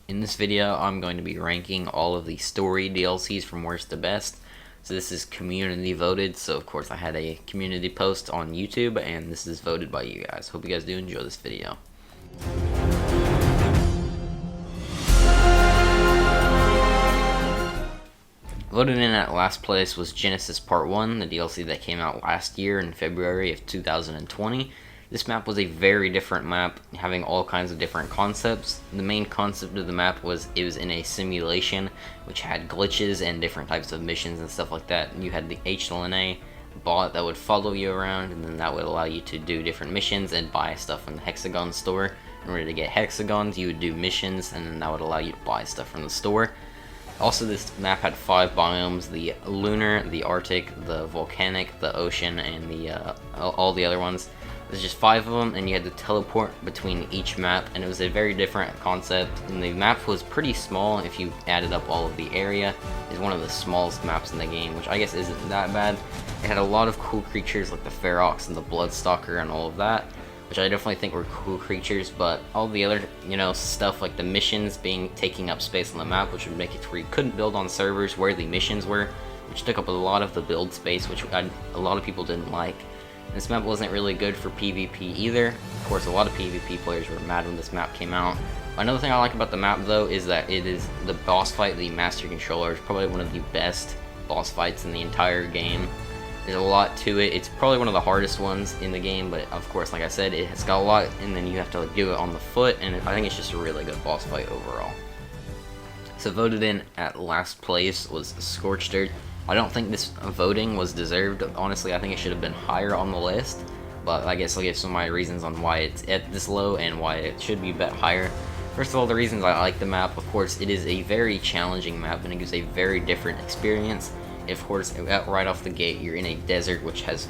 In this video, I'm going to be ranking all of the story DLCs from worst to best. So this is community voted, so of course I had a community post on YouTube, and this is voted by you guys. Hope you guys do enjoy this video. Voted in at last place was Genesis Part 1, the DLC that came out last year in February of 2020. This map was a very different map, having all kinds of different concepts. The main concept of the map was it was in a simulation, which had glitches and different types of missions and stuff like that. You had the HLNA bot that would follow you around, and then that would allow you to do different missions and buy stuff from the Hexagon store. In order to get Hexagons, you would do missions, and then that would allow you to buy stuff from the store. Also, this map had 5 biomes: the lunar, the Arctic, the volcanic, the ocean, and the all the other ones. There's just 5 of them, and you had to teleport between each map, and it was a very different concept. And the map was pretty small if you added up all of the area. It's one of the smallest maps in the game, which I guess isn't that bad. It had a lot of cool creatures like the Ferox and the Bloodstalker and all of that, which I definitely think were cool creatures, but all the other, stuff like the missions taking up space on the map, which would make it to where you couldn't build on servers where the missions were, which took up a lot of the build space, which a lot of people didn't like. This map wasn't really good for PvP either. Of course, a lot of PvP players were mad when this map came out. Another thing I like about the map, though, is that it is the boss fight, the Master Controller, is probably one of the best boss fights in the entire game. There's a lot to it. It's probably one of the hardest ones in the game, but of course, like I said, it has got a lot, and then you have to do it on the foot, and I think it's just a really good boss fight overall. So voted in at last place was Scorch Dirt. I don't think this voting was deserved. Honestly, I think it should have been higher on the list, but I guess I'll give some of my reasons on why it's at this low and why it should be a bit higher. First of all, the reasons I like the map: of course, it is a very challenging map, and it gives a very different experience. Of course, right off the gate, you're in a desert which has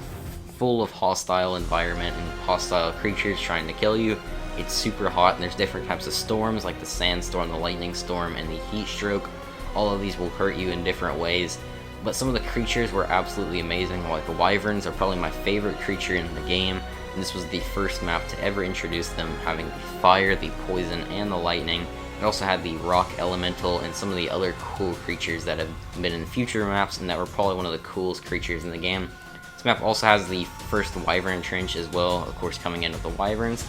full of hostile environment and hostile creatures trying to kill you. It's super hot, and there's different types of storms like the sandstorm, the lightning storm, and the heat stroke. All of these will hurt you in different ways. But some of the creatures were absolutely amazing. Like the wyverns are probably my favorite creature in the game, and this was the first map to ever introduce them, having the fire, the poison, and the lightning. It also had the rock elemental and some of the other cool creatures that have been in future maps, and that were probably one of the coolest creatures in the game. This map also has the first wyvern trench as well, of course coming in with the wyverns.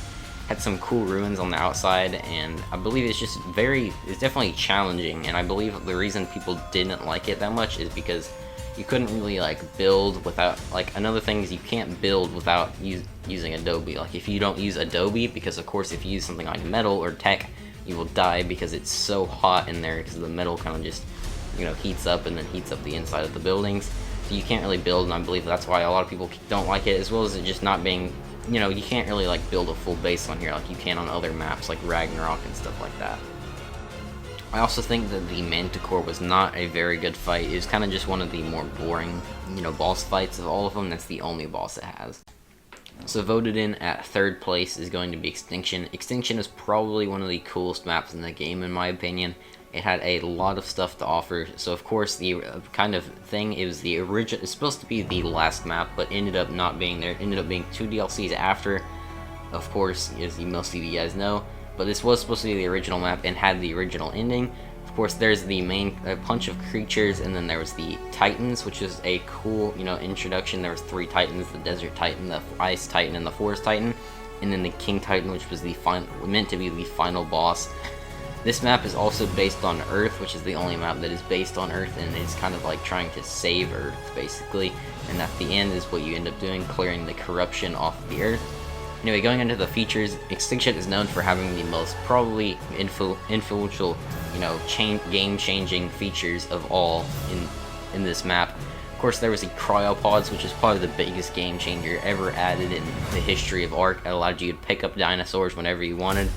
Had some cool ruins on the outside, and I believe it's definitely challenging, and I believe the reason people didn't like it that much is because you couldn't really build without, another thing is you can't build without using Adobe. If you don't use Adobe, because of course if you use something like metal or tech, you will die because it's so hot in there, because the metal kind of just heats up and then heats up the inside of the buildings, so you can't really build, and I believe that's why a lot of people don't like it, as well as it just not being, you can't really build a full base on here like you can on other maps like Ragnarok and stuff like that. I also think that the Manticore was not a very good fight. It was kind of just one of the more boring, boss fights of all of them. That's the only boss it has. So voted in at third place is going to be Extinction. Extinction is probably one of the coolest maps in the game in my opinion. It had a lot of stuff to offer. So of course the kind of thing, it was the original, it's supposed to be the last map, but ended up not being there. It ended up being 2 DLCs after, of course, as most of you guys know. But this was supposed to be the original map and had the original ending. Of course, there's the main bunch of creatures, and then there was the Titans, which is a cool, introduction. There was 3 Titans: the Desert Titan, the Ice Titan, and the Forest Titan, and then the King Titan, which was meant to be the final boss. This map is also based on Earth, which is the only map that is based on Earth, and it's kind of trying to save Earth, basically. And at the end is what you end up doing, clearing the corruption off of the Earth. Anyway, going into the features, Extinction is known for having the most probably influential, game-changing features of all in this map. Of course, there was the cryopods, which is probably the biggest game changer ever added in the history of Ark. It allowed you to pick up dinosaurs whenever you wanted,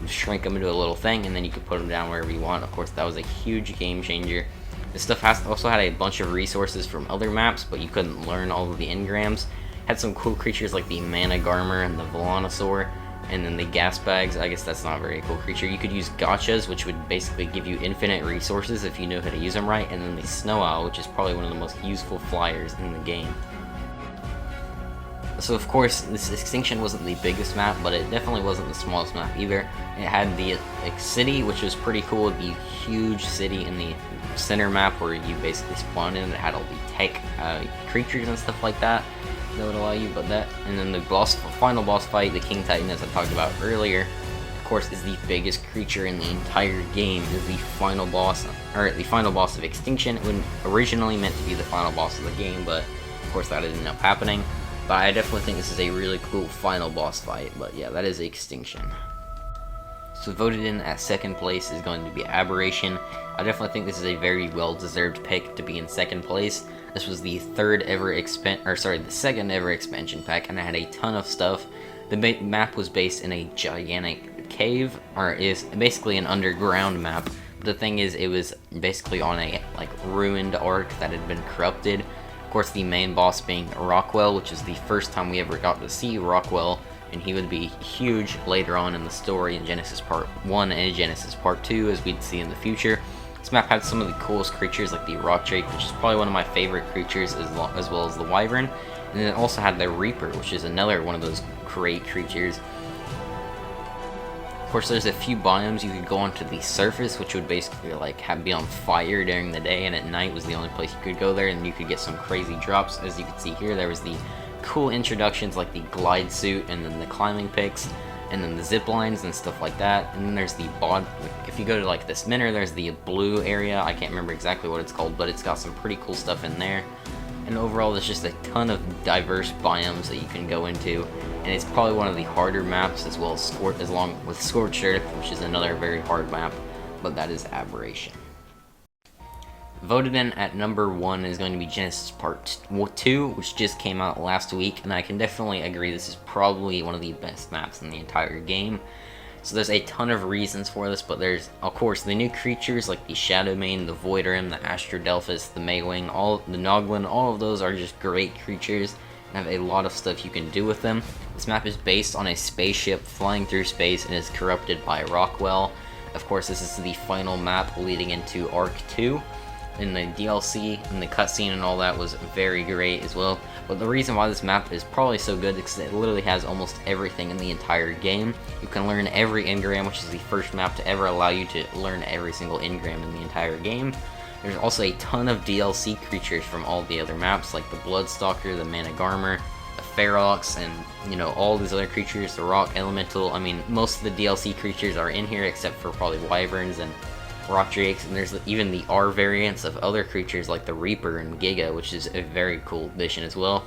shrink them into a little thing, and then you could put them down wherever you want. Of course, that was a huge game changer. This stuff also had a bunch of resources from other maps, but you couldn't learn all of the engrams. Had some cool creatures like the Managarmer and the Volanosaur, and then the gas bags. I guess that's not a very cool creature. You could use gotchas, which would basically give you infinite resources if you know how to use them right, and then the Snow Owl, which is probably one of the most useful flyers in the game. So of course, this Extinction wasn't the biggest map, but it definitely wasn't the smallest map either. It had the city, which was pretty cool, the huge city in the center map where you basically spawn in. It had all the tech creatures and stuff like that would allow you, and then the final boss fight, the King Titan, as I talked about earlier, of course, is the biggest creature in the entire game. Is the final boss, or the final boss of Extinction. It was originally meant to be the final boss of the game, but of course that didn't end up happening. But I definitely think this is a really cool final boss fight. But yeah, that is Extinction. So voted in at second place is going to be Aberration. I definitely think this is a very well-deserved pick to be in second place. This was the second ever expansion pack, and it had a ton of stuff. The map was based in a gigantic cave, or is basically an underground map. But the thing is, it was basically on a ruined ark that had been corrupted. Of course, the main boss being Rockwell, which is the first time we ever got to see Rockwell, and he would be huge later on in the story in Genesis Part 1 and Genesis Part 2, as we'd see in the future. This map had some of the coolest creatures, like the Rock Drake, which is probably one of my favorite creatures, as well as the Wyvern, and then it also had the Reaper, which is another one of those great creatures. Of course, there's a few biomes. You could go onto the surface, which would basically be on fire during the day, and at night was the only place you could go there, and you could get some crazy drops. As you can see here, there was the cool introductions like the glide suit, and then the climbing picks, and then the zip lines and stuff like that. And then there's the if you go to this minor, there's the blue area. I can't remember exactly what it's called, but it's got some pretty cool stuff in there. And overall, there's just a ton of diverse biomes that you can go into, and it's probably one of the harder maps, as well as along with Scorch Dirt, which is another very hard map, but that is Aberration. Voted in at number 1 is going to be Genesis Part 2, which just came out last week, and I can definitely agree this is probably one of the best maps in the entire game. So there's a ton of reasons for this, but there's, of course, the new creatures like the Shadowmane, the Voidrim, the Astrodelphus, the Maywing, the Noglin, all of those are just great creatures and have a lot of stuff you can do with them. This map is based on a spaceship flying through space and is corrupted by Rockwell. Of course, this is the final map leading into Arc 2. And the DLC and the cutscene and all that was very great as well. But the reason why this map is probably so good is because it literally has almost everything in the entire game. You can learn every engram, which is the first map to ever allow you to learn every single engram in the entire game. There's also a ton of DLC creatures from all the other maps, like the Bloodstalker, the Managarmr, the Ferox, and all these other creatures, the Rock Elemental. I mean, most of the DLC creatures are in here except for probably Wyverns and Rock Drakes, and there's even the R variants of other creatures like the Reaper and Giga, which is a very cool addition as well.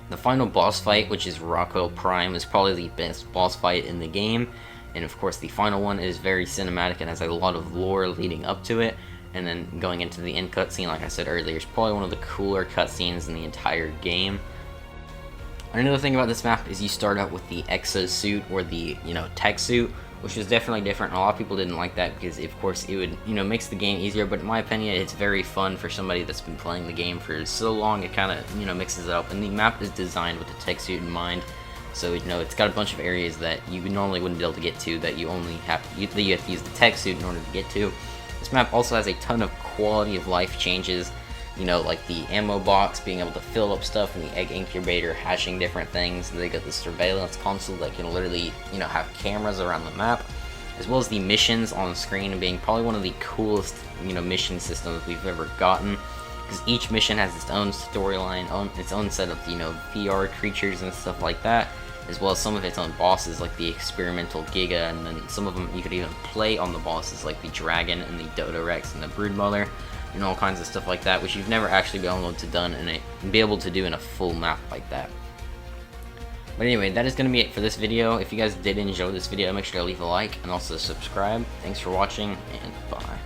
The final boss fight, which is Rockwell Prime, is probably the best boss fight in the game, and of course the final one is very cinematic and has a lot of lore leading up to it, and then going into the end cutscene, like I said earlier, is probably one of the cooler cutscenes in the entire game. Another thing about this map is you start out with the exosuit, or the tech suit, which is definitely different. A lot of people didn't like that because, of course, it would, makes the game easier. But in my opinion, it's very fun for somebody that's been playing the game for so long. It kind of, mixes it up. And the map is designed with the tech suit in mind. So, it's got a bunch of areas that you normally wouldn't be able to get to, that you have to use the tech suit in order to get to. This map also has a ton of quality of life changes. Like the ammo box, being able to fill up stuff, and the egg incubator hatching different things. They got the surveillance console that can literally, have cameras around the map, as well as the missions on screen, being probably one of the coolest, mission systems we've ever gotten. Because each mission has its own storyline, its own set of, VR creatures and stuff like that, as well as some of its own bosses, like the experimental Giga, and then some of them you could even play on the bosses, like the Dragon and the Dodorex and the Broodmother. And all kinds of stuff like that, which you've never actually been able to do in a full map like that. But anyway, that is going to be it for this video. If you guys did enjoy this video, make sure to leave a like and also subscribe. Thanks for watching, and bye.